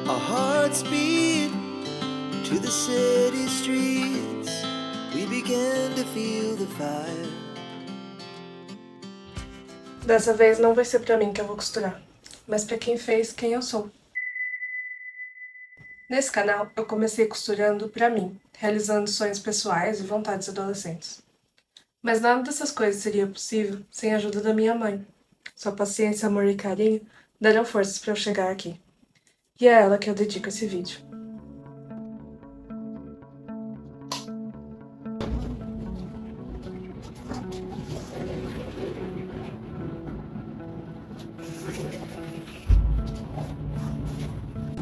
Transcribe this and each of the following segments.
Our hearts beat to the city streets. We began to feel the fire. Dessa vez não vai ser pra mim que eu vou costurar, mas pra quem fez quem eu sou. Nesse canal eu comecei costurando pra mim, realizando sonhos pessoais e vontades adolescentes. Mas nada dessas coisas seria possível sem a ajuda da minha mãe. Sua paciência, amor e carinho deram forças pra eu chegar aqui. E é a ela que eu dedico esse vídeo.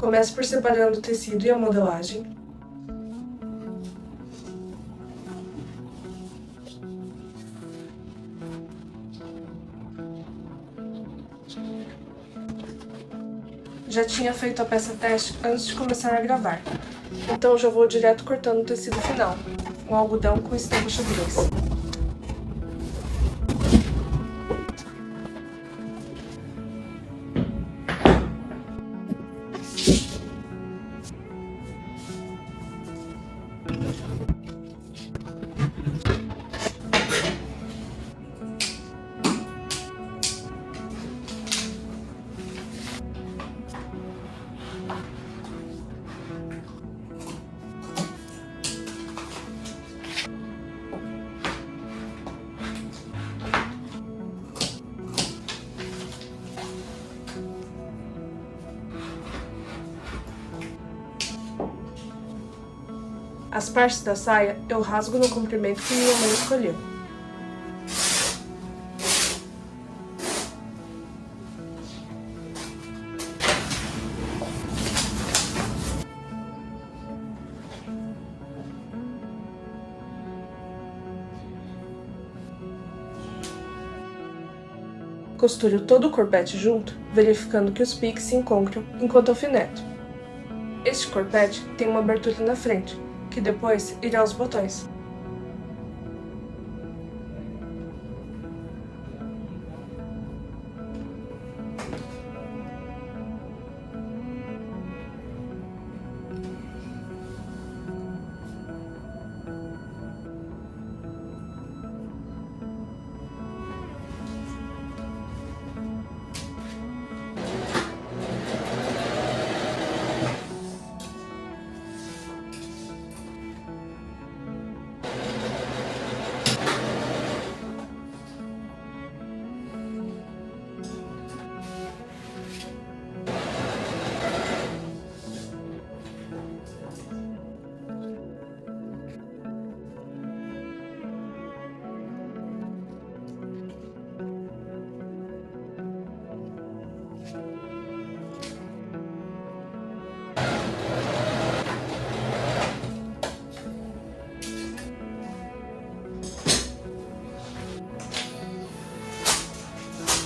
Começo por separando o tecido e a modelagem. Já tinha feito a peça teste antes de começar a gravar, então já vou direto cortando o tecido final, um algodão com estampa xadrez. As partes da saia eu rasgo no comprimento que minha mãe escolheu. Costuro todo o corpete junto, verificando que os piques se encontram enquanto alfineto. Este corpete tem uma abertura na frente, que depois irá aos botões.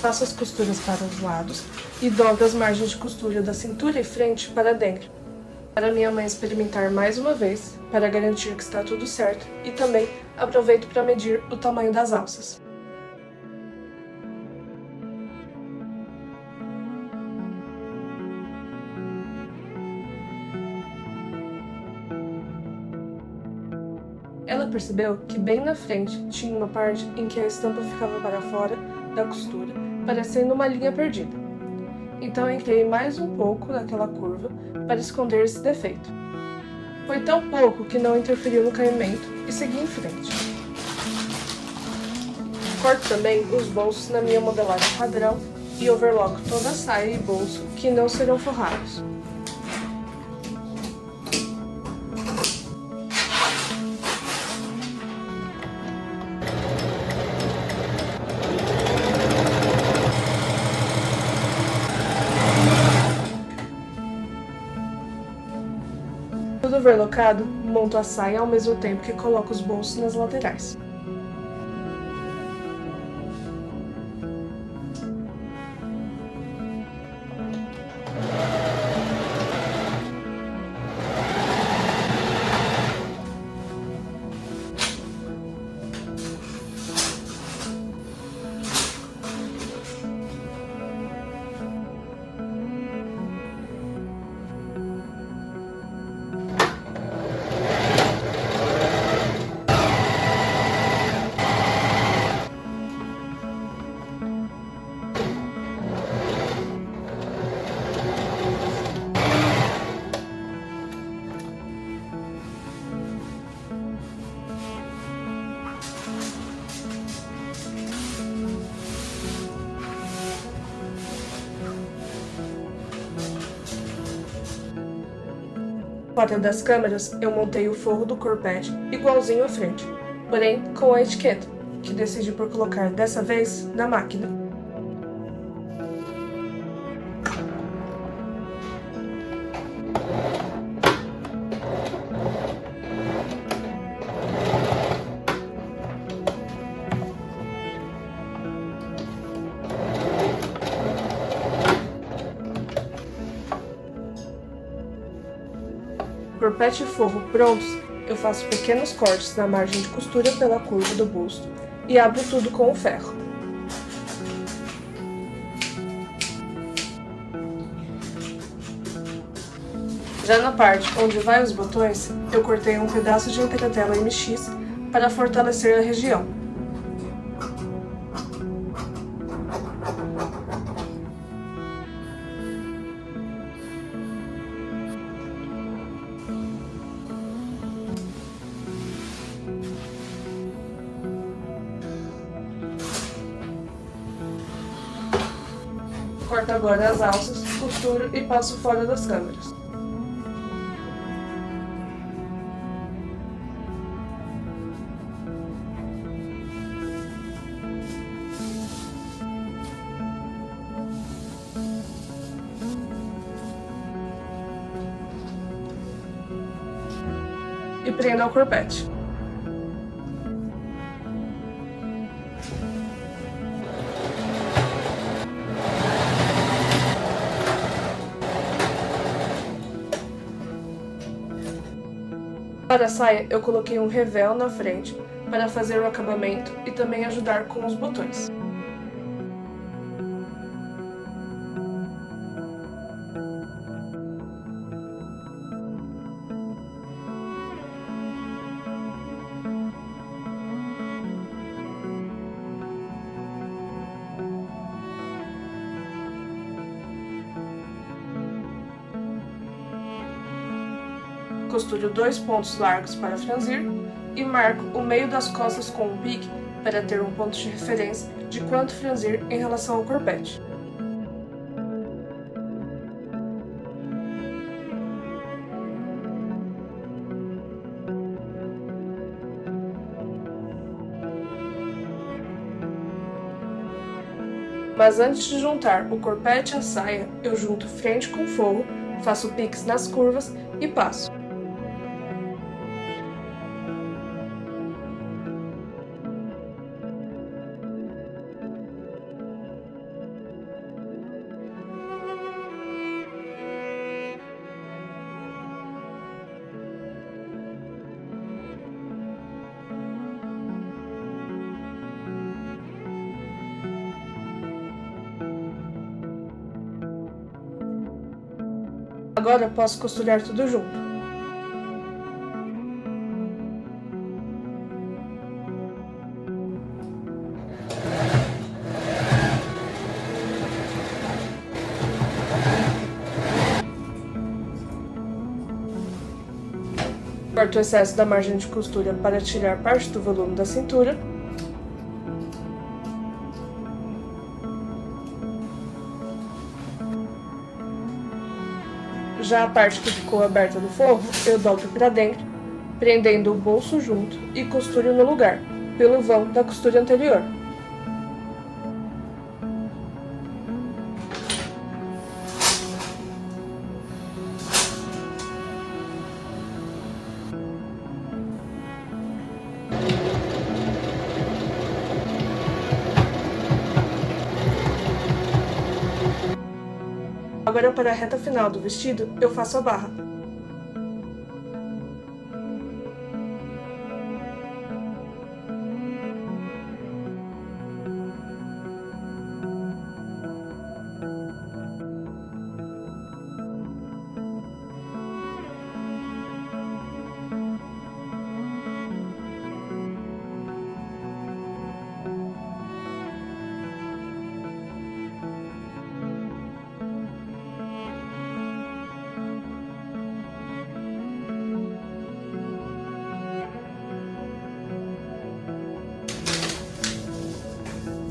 Faço as costuras para os lados e dobro as margens de costura da cintura e frente para dentro, para minha mãe experimentar mais uma vez, para garantir que está tudo certo, e também aproveito para medir o tamanho das alças. Ela percebeu que bem na frente tinha uma parte em que a estampa ficava para fora da costura, parecendo uma linha perdida. Então entrei mais um pouco naquela curva para esconder esse defeito. Foi tão pouco que não interferiu no caimento e segui em frente. Corto também os bolsos na minha modelagem padrão e overloco toda a saia e bolso que não serão forrados. Tudo overlocado, monto a saia ao mesmo tempo que coloco os bolsos nas laterais. pátio das câmeras, eu montei o forro do corpete igualzinho à frente, porém com a etiqueta, que decidi por colocar dessa vez na máquina. Corpete e forro prontos, eu faço pequenos cortes na margem de costura pela curva do busto e abro tudo com o ferro. Já na parte onde vai os botões, eu cortei um pedaço de entretela MX para fortalecer a região. Corto agora as alças, costuro e passo fora das câmeras. E prendo ao corpete. Para a saia, eu coloquei um revel na frente para fazer o acabamento e também ajudar com os botões. Costuro 2 pontos largos para franzir e marco o meio das costas com um pique para ter um ponto de referência de quanto franzir em relação ao corpete. Mas antes de juntar o corpete à saia, eu junto frente com forro, faço piques nas curvas e passo. Agora posso costurar tudo junto. Corto o excesso da margem de costura para tirar parte do volume da cintura. Já a parte que ficou aberta do forro, eu dobro para dentro, prendendo o bolso junto e costuro no lugar, pelo vão da costura anterior. Agora, para a reta final do vestido, eu faço a barra.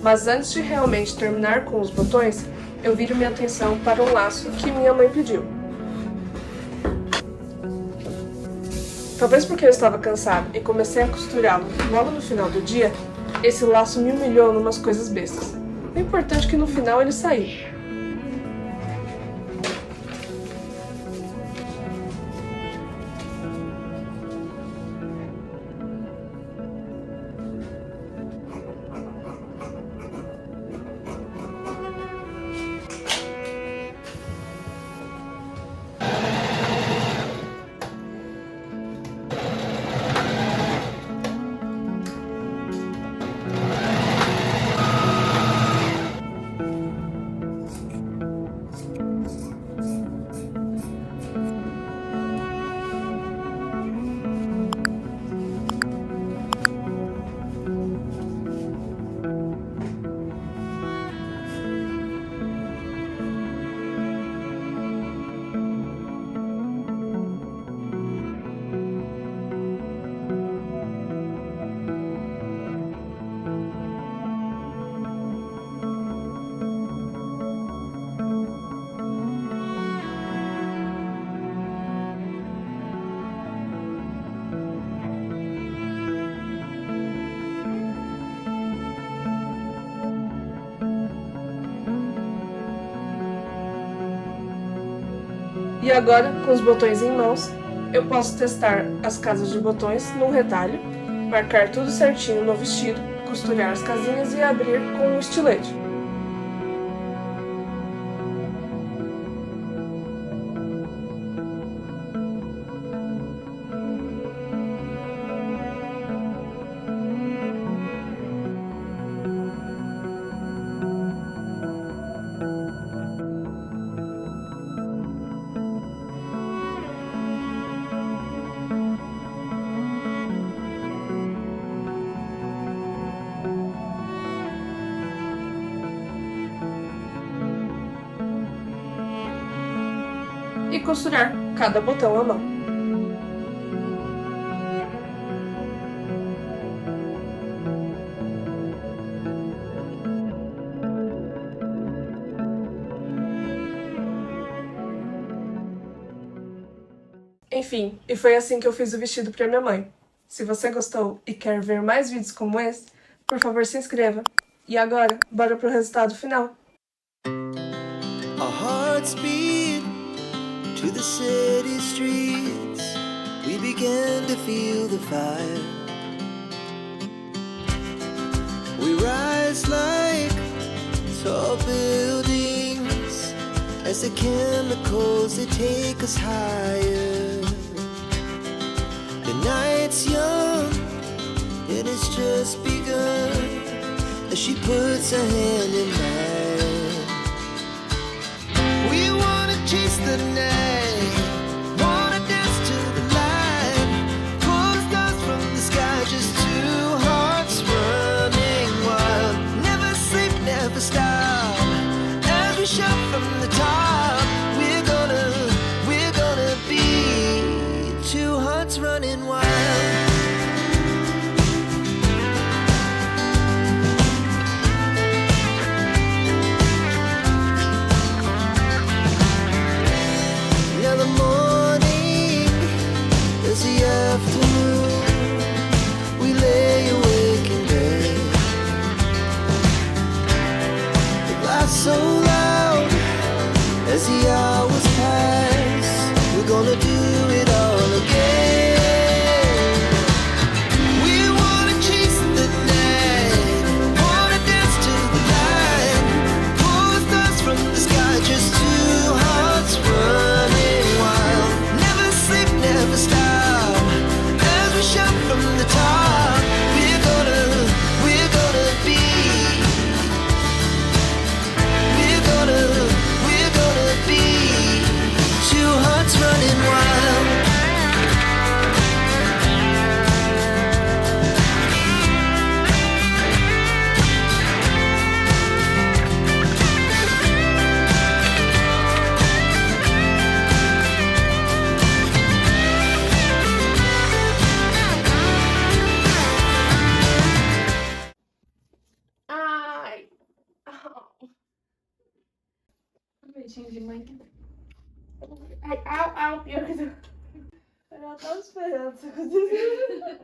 Mas antes de realmente terminar com os botões, eu viro minha atenção para um laço que minha mãe pediu. Talvez porque eu estava cansada e comecei a costurá-lo logo no final do dia, esse laço me humilhou numas coisas bestas. O importante é que no final ele saiu. E agora, com os botões em mãos, eu posso testar as casas de botões num retalho, marcar tudo certinho no vestido, costurar as casinhas e abrir com um estilete. E costurar cada botão à mão. Enfim, e foi assim que eu fiz o vestido para minha mãe. Se você gostou e quer ver mais vídeos como esse, por favor se inscreva. E agora, bora pro resultado final. Our hearts beat to the city streets. We began to feel the fire. We rise like tall buildings as the chemicals they take us higher. The night's young and it's just begun as she puts her hand in mine. We wanna chase the night, wanna dance to the light, pull the stars from the sky, just two hearts running wild. Never sleep, never stop, as we shout from the top. We're gonna be two hearts running wild. Now the morning is the afternoon. We lay awake in bed. It laughs so loud as the hours pass. We're gonna do it all again. We wanna chase the night, wanna dance to the light, pull the stars from the sky, just two hearts running wild. Never sleep, never stop, as we shout from the top. We're gonna be, we're gonna be two hearts running wild. Ai! Beijinho de mãe. Ai, au, au, pior que... tava esperando isso acontecer.